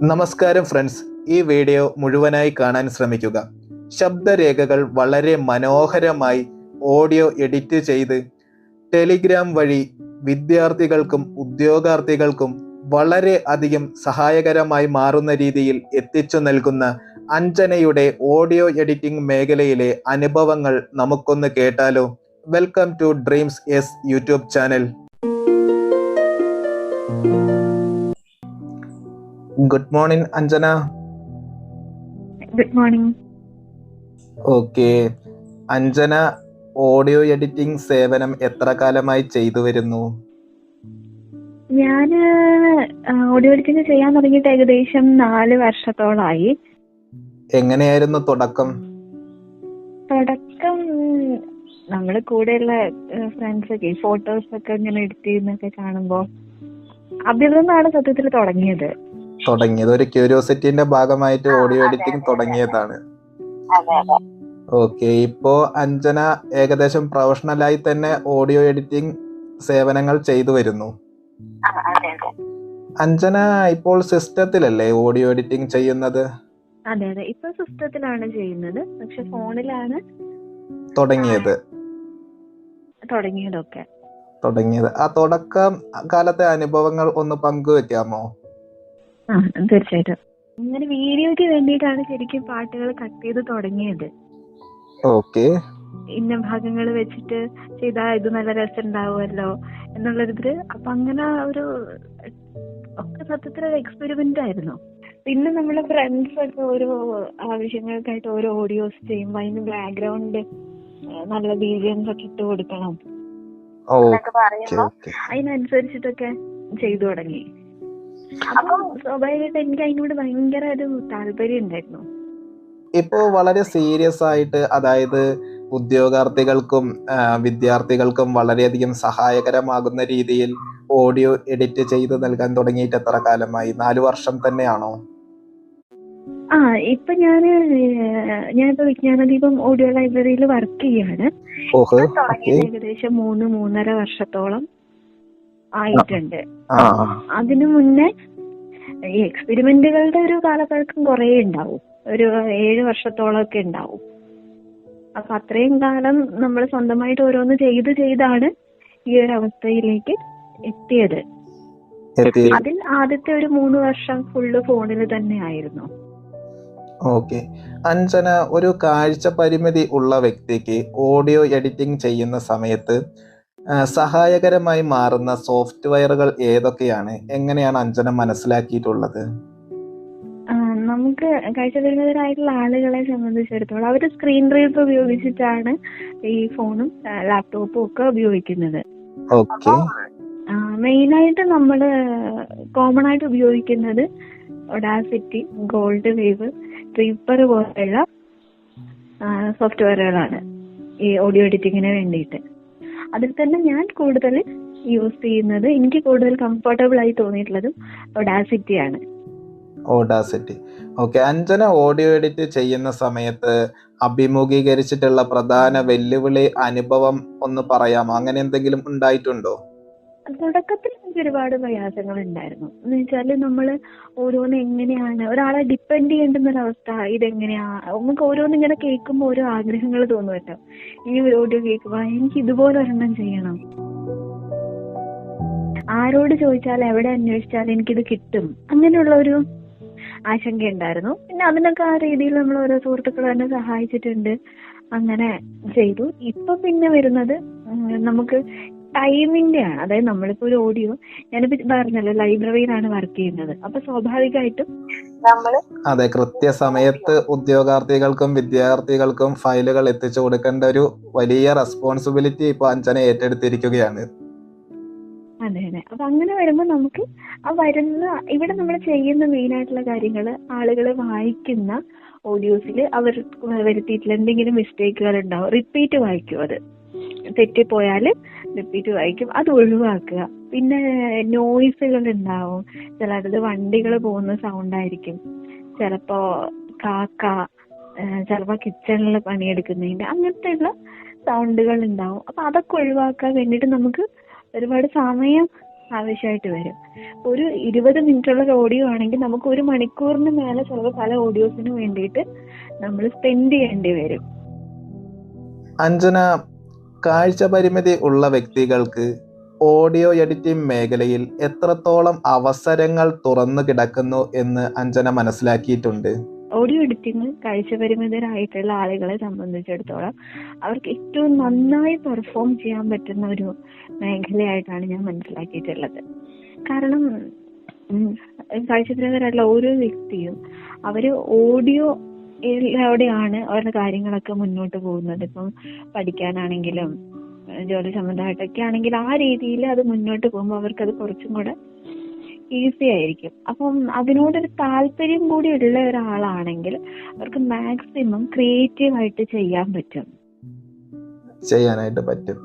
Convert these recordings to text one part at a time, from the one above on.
നമസ്കാരം ഫ്രണ്ട്സ്, ഈ വീഡിയോ മുഴുവനായി കാണാൻ ശ്രമിക്കുക. ശബ്ദരേഖകൾ വളരെ മനോഹരമായി ഓഡിയോ എഡിറ്റ് ചെയ്ത് ടെലിഗ്രാം വഴി വിദ്യാർത്ഥികൾക്കും ഉദ്യോഗാർത്ഥികൾക്കും വളരെ അധികം സഹായകരമായി മാറുന്ന രീതിയിൽ എത്തിച്ചു നൽകുന്ന അഞ്ജനയുടെ ഓഡിയോ എഡിറ്റിംഗ് മേഖലയിലെ അനുഭവങ്ങൾ നമുക്കൊന്ന് കേട്ടാലോ? Welcome to Dreams S YouTube channel. Good morning Anjana. Good morning. Okay, Anjana audio editing സേവനം എത്ര കാലമായി ചെയ്തു വരുന്നു? ഞാൻ ഓഡിയോ എഡിറ്റിംഗ് ചെയ്യാൻ തുടങ്ങിയിട്ട് ഏകദേശം 4 വർഷത്തോളമായി. എങ്ങനെയായിരുന്നു തുടക്കം? നമ്മള് കൂടെയുള്ള ഫ്രണ്ട്സ് ഒക്കെ ഫോട്ടോസ് ഒക്കെ ഇങ്ങനെ എഡിറ്റ് ചെയ്യുന്നൊക്കെ കാണുമ്പോ അതിൽ നിന്നാണ് സത്യത്തിൽ തുടങ്ങിയത്. ഒരു ക്യൂരിയോസിറ്റിന്റെ ഭാഗമായിട്ട് ഓഡിയോ എഡിറ്റിംഗ് തുടങ്ങിയതാണ്. ഓക്കെ, ഇപ്പോ അഞ്ജന ഏകദേശം പ്രൊഫഷണലായി തന്നെ ഓഡിയോ എഡിറ്റിംഗ് സേവനങ്ങൾ ചെയ്തു വരുന്നു. അഞ്ജന ഇപ്പോൾ സിസ്റ്റത്തിലല്ലേ ഓഡിയോ എഡിറ്റിംഗ് ചെയ്യുന്നത്? അതെ, ഇപ്പൊ സിസ്റ്റത്തിലാണ് ചെയ്യുന്നത്. പക്ഷെ ഫോണിലാണ് തുടങ്ങിയതൊക്കെ. ആ തുടക്കം കാലത്തെ അനുഭവങ്ങൾ ഒന്ന് പങ്കുവെക്കാമോ? തീർച്ചയായിട്ടും. ഇങ്ങനെ വീഡിയോയ്ക്ക് വേണ്ടിയിട്ടാണ് ശരിക്കും പാട്ടുകൾ കട്ട് ചെയ്ത് തുടങ്ങിയത്. ഓക്കെ, ഇന്ന ഭാഗങ്ങൾ വെച്ചിട്ട് ചെയ്താൽ ഇത് നല്ല രസം ഉണ്ടാവുമല്ലോ എന്നുള്ളൊരിതില്. അപ്പൊ അങ്ങനെ ഒരു ഒക്കെ സത്യത്തിൽ ഒരു എക്സ്പെരിമെന്റ് ആയിരുന്നു. പിന്നെ നമ്മളെ ഫ്രണ്ട്സ് ഒക്കെ ഓരോ ആവശ്യങ്ങൾക്കായിട്ട് ഓരോ ഓഡിയോസ് ചെയ്യുമ്പോൾ അതിന് ബാക്ക്ഗ്രൗണ്ട് നല്ല BGMs ഒക്കെ ഇട്ട് കൊടുക്കണം എന്നൊക്കെ പറയുമ്പോ അതിനനുസരിച്ചിട്ടൊക്കെ ചെയ്തു തുടങ്ങി. അപ്പം സ്വാഭാവികമായിട്ട് എനിക്ക് അതിനോട് ഭയങ്കര ഒരു താല്പര്യം ഉണ്ടായിരുന്നു. ഇപ്പോ വളരെ സീരിയസ് ആയിട്ട്, അതായത് ഉദ്യോഗാർത്ഥികൾക്കും വിദ്യാർത്ഥികൾക്കും വളരെയധികം സഹായകരമാകുന്ന രീതിയിൽ ഓഡിയോ എഡിറ്റ് ചെയ്ത് നൽകാൻ തുടങ്ങിയിട്ട് എത്ര കാലമായി? 4 വർഷം തന്നെയാണോ? ഇപ്പൊ ഞാനിപ്പോ വിജ്ഞാനദീപം ഓഡിയോ ലൈബ്രറിയിൽ വർക്ക് ചെയ്യാണ്. ഏകദേശം 3-3.5 വർഷത്തോളം ആയിട്ടുണ്ട്. അതിനു മുന്നേ ഈ എക്സ്പെരിമെന്റുകളുടെ ഒരു കാലപ്പഴക്കം കുറെ ഉണ്ടാവും. ഒരു 7 വർഷത്തോളം ഒക്കെ ഉണ്ടാവും. അപ്പൊ അത്രയും കാലം നമ്മൾ സ്വന്തമായിട്ട് ഓരോന്ന് ചെയ്താണ് ഈ ഒരു അവസ്ഥയിലേക്ക് എത്തിയത്. അതിൽ ആദ്യത്തെ ഒരു 3 വർഷം ഫുള്ള് ഫോണിൽ തന്നെ ആയിരുന്നു. ഓക്കെ, അഞ്ജന, ഒരു കാഴ്ച പരിമിതി ഉള്ള വ്യക്തിക്ക് ഓഡിയോ എഡിറ്റിംഗ് ചെയ്യുന്ന സമയത്ത് സഹായകരമായി മാറുന്ന സോഫ്റ്റ്വെയറുകൾ ഏതൊക്കെയാണ്? എങ്ങനെയാണ് അഞ്ജന മനസ്സിലാക്കിയിട്ടുള്ളത്? നമുക്ക് കാഴ്ചപരിമിതരായിട്ടുള്ള ആളുകളെ സംബന്ധിച്ചിടത്തോളം അവര് സ്ക്രീൻ റീഡർ ഉപയോഗിച്ചിട്ടാണ് ഈ ഫോണും ലാപ്ടോപ്പും ഒക്കെ ഉപയോഗിക്കുന്നത്. മെയിനായിട്ട് നമ്മള് കോമൺ ആയിട്ട് ഉപയോഗിക്കുന്നത് ഒഡാസിറ്റി, ഗോൾഡ് വേവ്, റീപ്പർ പോലെയുള്ള സോഫ്റ്റ്വെയറുകളാണ് ഈ ഓഡിയോ എഡിറ്റിങ്ങിന് വേണ്ടിയിട്ട്. അതിൽ തന്നെ ഞാൻ കൂടുതൽ യൂസ് ചെയ്യുന്നത്, എനിക്ക് കൂടുതൽ കംഫർട്ടബിൾ ആയി തോന്നിയിട്ടുള്ളതും ഒഡാസിറ്റിയാണ്. ഓക്കെ, അഞ്ജന ഓഡിയോ എഡിറ്റ് ചെയ്യുന്ന സമയത്ത് അഭിമുഖീകരിച്ചിട്ടുള്ള പ്രധാന വെല്ലുവിളി അനുഭവം ഒന്ന് പറയാമോ? അങ്ങനെ എന്തെങ്കിലും ഉണ്ടായിട്ടുണ്ടോ? തുടക്കത്തിൽ എനിക്ക് ഒരുപാട് പ്രയാസങ്ങൾ ഉണ്ടായിരുന്നു. എന്ന് വെച്ചാല് നമ്മള് ഓരോന്ന് എങ്ങനെയാണ് ഒരാളെ ഡിപ്പെൻഡ് ചെയ്യേണ്ടുന്ന ഒരവസ്ഥ. ഇതെങ്ങനെയാ നമുക്ക് ഓരോന്ന് ഇങ്ങനെ കേൾക്കുമ്പോൾ ഓരോ ആഗ്രഹങ്ങൾ തോന്നുമല്ലോ. ഈ ഒരു ഓഡിയോ കേൾക്കുമ്പോ എനിക്ക് ഇതുപോലെ ഒരെണ്ണം ചെയ്യണം, ആരോട് ചോദിച്ചാൽ എവിടെ അന്വേഷിച്ചാൽ എനിക്കിത് കിട്ടും, അങ്ങനെയുള്ള ഒരു ആശങ്ക ഉണ്ടായിരുന്നു. പിന്നെ അതിനൊക്കെ ആ രീതിയിൽ നമ്മൾ ഓരോ സുഹൃത്തുക്കൾ തന്നെ സഹായിച്ചിട്ടുണ്ട്. അങ്ങനെ ചെയ്തു. ഇപ്പൊ പിന്നെ വരുന്നത് നമുക്ക് ടൈമിന്റെ ആണ്. അതായത് നമ്മളിപ്പോ ഒരു ഓഡിയോ, ഞാനിപ്പോ പറഞ്ഞല്ലോ ലൈബ്രറിയിലാണ് വർക്ക് ചെയ്യുന്നത്. അപ്പൊ സ്വാഭാവികമായിട്ടും അതെ, കൃത്യസമയത്ത് ഉദ്യോഗാർത്ഥികൾക്കും വിദ്യാർത്ഥികൾക്കും ഫയലുകൾ എത്തിച്ചു കൊടുക്കേണ്ട ഒരു വലിയ റെസ്പോൺസിബിലിറ്റി ഇപ്പൊ അഞ്ജന ഏറ്റെടുത്തിരിക്കുകയാണ്. അതെ. അപ്പൊ അങ്ങനെ വരുമ്പോ നമുക്ക് ആ വരുന്ന ഇവിടെ നമ്മൾ ചെയ്യുന്ന മെയിൻ ആയിട്ടുള്ള കാര്യങ്ങള് ആളുകൾ വായിക്കുന്ന ഓഡിയോസിൽ അവർ വരുത്തിയിട്ടുള്ള എന്തെങ്കിലും മിസ്റ്റേക്കുകൾ ഉണ്ടാവും. റിപ്പീറ്റ് വായിക്കും. അത് തെറ്റിപ്പോയാല് റിപ്പീറ്റ് വായിക്കും. അത് ഒഴിവാക്കുക. പിന്നെ നോയ്സുകൾ ഉണ്ടാവും. ചിലത് വണ്ടികൾ പോകുന്ന സൗണ്ട് ആയിരിക്കും, ചിലപ്പോ കാക്ക, ചിലപ്പോ കിച്ചണിൽ പണിയെടുക്കുന്നതിന്റെ അങ്ങനത്തെ ഉള്ള സൗണ്ടുകൾ ഉണ്ടാവും. അപ്പൊ അതൊക്കെ ഒഴിവാക്കാൻ വേണ്ടിയിട്ട് നമുക്ക് ഒരുപാട് സമയം ആവശ്യമായിട്ട് വരും. ഒരു 20 മിനിറ്റുള്ള ഒരു ഓഡിയോ ആണെങ്കിൽ നമുക്ക് 1 മണിക്കൂറിന് മേലെ ചിലപ്പോൾ പല ഓഡിയോസിന് വേണ്ടിയിട്ട് നമ്മൾ സ്പെൻഡ് ചെയ്യേണ്ടി വരും. അഞ്ജന, കാഴ്ച പരിമിതി ഉള്ള വ്യക്തികൾക്ക് ഓഡിയോ എഡിറ്റിംഗ് മേഖലയിൽ എത്രത്തോളം അവസരങ്ങൾ തുറന്നു കിടക്കുന്നു എന്ന് അഞ്ജന മനസ്സിലാക്കിയിട്ടുണ്ട്? ഓഡിയോ എഡിറ്റിംഗ് കാഴ്ചപരിമിതരായിട്ടുള്ള ആളുകളെ സംബന്ധിച്ചിടത്തോളം അവർക്ക് ഏറ്റവും നന്നായി പെർഫോം ചെയ്യാൻ പറ്റുന്ന ഒരു മേഖലയായിട്ടാണ് ഞാൻ മനസ്സിലാക്കിയിട്ടുള്ളത്. കാരണം കാഴ്ചപരിമിതരായിട്ടുള്ള ഓരോ വ്യക്തിയും അവര് ഓഡിയോയിലൂടെയാണ് അവരുടെ കാര്യങ്ങളൊക്കെ മുന്നോട്ട് പോകുന്നത്. ഇപ്പം പഠിക്കാനാണെങ്കിലും ജോലി സംബന്ധമായിട്ടൊക്കെ ആണെങ്കിൽ ആ രീതിയിൽ അത് മുന്നോട്ട് പോകുമ്പോൾ അവർക്കത് കുറച്ചും കൂടെ ഈസി ആയിരിക്കും. അപ്പം അതിനോടൊരു താല്പര്യം കൂടി ഉള്ള ഒരാളാണെങ്കിൽ അവർക്ക് മാക്സിമം ക്രിയേറ്റീവ് ആയിട്ട് ചെയ്യാനായിട്ട് പറ്റും.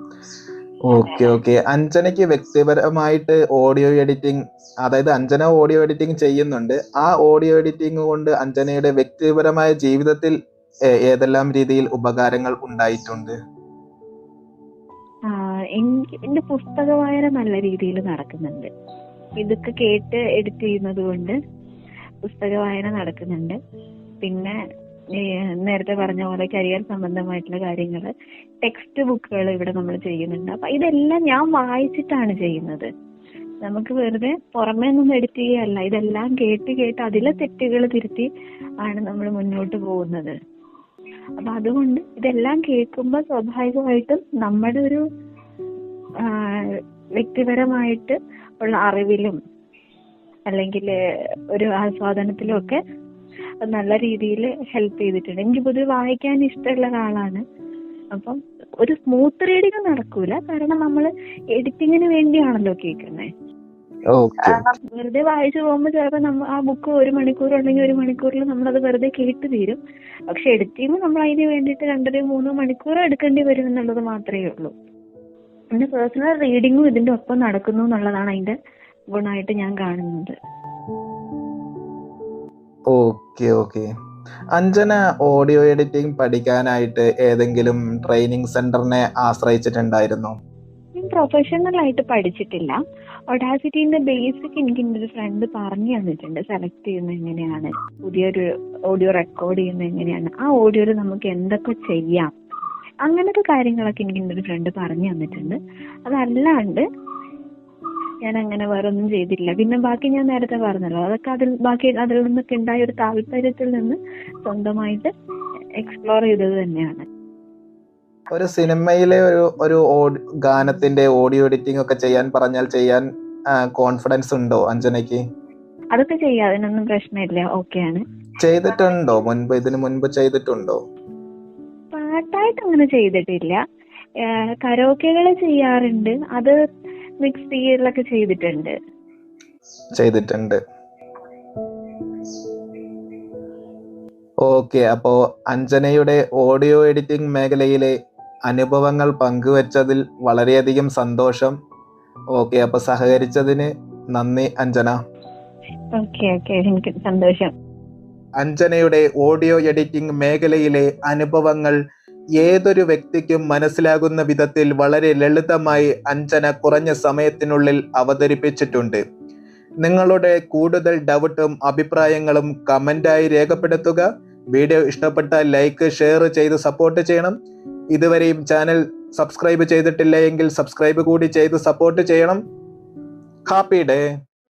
ഓക്കെ. അഞ്ജനയ്ക്ക് വ്യക്തിപരമായിട്ട് ഓഡിയോ എഡിറ്റിംഗ്, അതായത് അഞ്ജന ഓഡിയോ എഡിറ്റിംഗ് ചെയ്യുന്നുണ്ട്. ആ ഓഡിയോ എഡിറ്റിംഗ് കൊണ്ട് അഞ്ജനയുടെ വ്യക്തിപരമായ ജീവിതത്തിൽ ഏതെല്ലാം രീതിയിൽ ഉപകാരങ്ങൾ ഉണ്ടായിട്ടുണ്ട്? എന്റെ പുസ്തക വായന നല്ല രീതിയിൽ നടക്കുന്നുണ്ട്. ഇതൊക്കെ കേട്ട് എഡിറ്റ് ചെയ്യുന്നത് കൊണ്ട് പുസ്തക വായന നടക്കുന്നുണ്ട്. പിന്നെ നേരത്തെ പറഞ്ഞ പോലെ കരിയർ സംബന്ധമായിട്ടുള്ള കാര്യങ്ങൾ, ടെക്സ്റ്റ് ബുക്കുകൾ ഇവിടെ നമ്മൾ ചെയ്യുന്നുണ്ട്. അപ്പൊ ഇതെല്ലാം ഞാൻ വായിച്ചിട്ടാണ് ചെയ്യുന്നത്. നമുക്ക് വെറുതെ പുറമേ നിന്നും എഡിറ്റ് ചെയ്യല്ല, ഇതെല്ലാം കേട്ട് അതിലെ തെറ്റുകൾ തിരുത്തി ആണ് നമ്മൾ മുന്നോട്ട് പോകുന്നത്. അപ്പൊ അതുകൊണ്ട് ഇതെല്ലാം കേൾക്കുമ്പോൾ സ്വാഭാവികമായിട്ടും നമ്മുടെ ഒരു വ്യക്തിപരമായിട്ട് ഉള്ള അറിവിലും അല്ലെങ്കിൽ ഒരു ആസ്വാദനത്തിലും ഒക്കെ നല്ല രീതിയിൽ ഹെൽപ്പ് ചെയ്തിട്ടുണ്ട്. എനിക്ക് പൊതുവെ വായിക്കാൻ ഇഷ്ടമുള്ള ഒരാളാണ്. അപ്പം ഒരു സ്മൂത്ത് റീഡിങ് നടക്കൂല, കാരണം നമ്മൾ എഡിറ്റിങ്ങിന് വേണ്ടിയാണല്ലോ കേൾക്കുന്നത്. വെറുതെ വായിച്ചു പോകുമ്പോൾ ചിലപ്പോൾ നമ്മൾ ആ ബുക്ക് 1 മണിക്കൂർ ഉണ്ടെങ്കിൽ 1 മണിക്കൂറിൽ നമ്മളത് വെറുതെ കേട്ട് തീരും. പക്ഷെ എഡിറ്റ് ചെയ്യുമ്പോൾ നമ്മൾ അതിന് വേണ്ടിയിട്ട് 2-3 മണിക്കൂർ എടുക്കേണ്ടി വരും എന്നുള്ളത് മാത്രമേ ഉള്ളൂ. പിന്നെ പേഴ്സണൽ റീഡിങ്ങും ഇതിന്റെ ഒപ്പം നടക്കുന്നു എന്നുള്ളതാണ് അതിന്റെ ഗുണമായിട്ട് ഞാൻ കാണുന്നത്. ഓക്കെ. അഞ്ജന ഓഡിയോ എഡിറ്റിംഗ് പഠിക്കാനായിട്ട് ഏതെങ്കിലും ട്രെയിനിങ് സെന്ററിനെ ആശ്രയിച്ചിട്ടുണ്ടായിരുന്നോ? ഞാൻ പ്രൊഫഷണൽ ആയിട്ട് പഠിച്ചിട്ടില്ല. ഒഡാസിറ്റിന്റെ ബേസിക് എനിക്ക് എൻ്റെ ഒരു ഫ്രണ്ട് പറഞ്ഞു തന്നിട്ടുണ്ട്. സെലക്ട് ചെയ്യുന്നത് എങ്ങനെയാണ്, പുതിയൊരു ഓഡിയോ റെക്കോർഡ് ചെയ്യുന്നത് എങ്ങനെയാണ്, ആ ഓഡിയോയിൽ നമുക്ക് എന്തൊക്കെ ചെയ്യാം, അങ്ങനത്തെ കാര്യങ്ങളൊക്കെ എനിക്ക് എൻ്റെ ഒരു ഫ്രണ്ട് പറഞ്ഞു തന്നിട്ടുണ്ട്. അതല്ലാണ്ട് ഞാൻ അങ്ങനെ വേറെ ഒന്നും ചെയ്തിട്ടില്ല. പിന്നെ ബാക്കി ഞാൻ നേരത്തെ പറഞ്ഞല്ലോ, അതൊക്കെ അതിൽ നിന്നൊക്കെ ഉണ്ടായ ഒരു താല്പര്യത്തിൽ നിന്ന് സ്വന്തമായിട്ട് എക്സ്പ്ലോർ ചെയ്തത് തന്നെയാണ്. ഒരു സിനിമയിലെ ഒരു ഗാനത്തിന്റെ ഓഡിയോ എഡിറ്റിംഗ് ഒക്കെ ചെയ്യാൻ പറഞ്ഞാൽ ചെയ്യാൻ കോൺഫിഡൻസ് ഉണ്ടോ അഞ്ജനയ്ക്ക്? അതൊക്കെ ചെയ്യാം, അതിനൊന്നും പ്രശ്നമില്ല. ഓക്കെയാണ്. ചെയ്തിട്ടുണ്ടോ ഇതിനു മുൻപ് ചെയ്തിട്ടുണ്ടോ? പാട്ടായിട്ട് അങ്ങനെ ചെയ്തിട്ടില്ല. കരോക്കെകൾ ചെയ്യാറുണ്ട്, അത് മിക്സ് ചെയ്യലൊക്കെ ചെയ്തിട്ടുണ്ട്. ഓക്കെ. അപ്പോ അഞ്ജനയുടെ ഓഡിയോ എഡിറ്റിംഗ് മേഖലയിലെ അനുഭവങ്ങൾ പങ്കുവച്ചതിൽ വളരെയധികം സന്തോഷം. ഓക്കെ, അപ്പൊ സഹകരിച്ചതിന് നന്ദി അഞ്ജന. ഓക്കെ, എനിക്ക് സന്തോഷം. അഞ്ജനയുടെ ഓഡിയോ എഡിറ്റിംഗ് മേഖലയിലെ അനുഭവങ്ങൾ ഏതൊരു വ്യക്തിക്കും മനസ്സിലാകുന്ന വിധത്തിൽ വളരെ ലളിതമായി അഞ്ജന കുറഞ്ഞ സമയത്തിനുള്ളിൽ അവതരിപ്പിച്ചിട്ടുണ്ട്. നിങ്ങളുടെ കൂടുതൽ ഡൗട്ടും അഭിപ്രായങ്ങളും കമന്റായി രേഖപ്പെടുത്തുക. വീഡിയോ ഇഷ്ടപ്പെട്ടാൽ ലൈക്ക്, ഷെയർ ചെയ്ത് സപ്പോർട്ട് ചെയ്യണം. ഇതുവരെയും ചാനൽ സബ്സ്ക്രൈബ് ചെയ്തിട്ടില്ല എങ്കിൽ സബ്സ്ക്രൈബ് കൂടി ചെയ്ത് സപ്പോർട്ട് ചെയ്യണം. Happy day.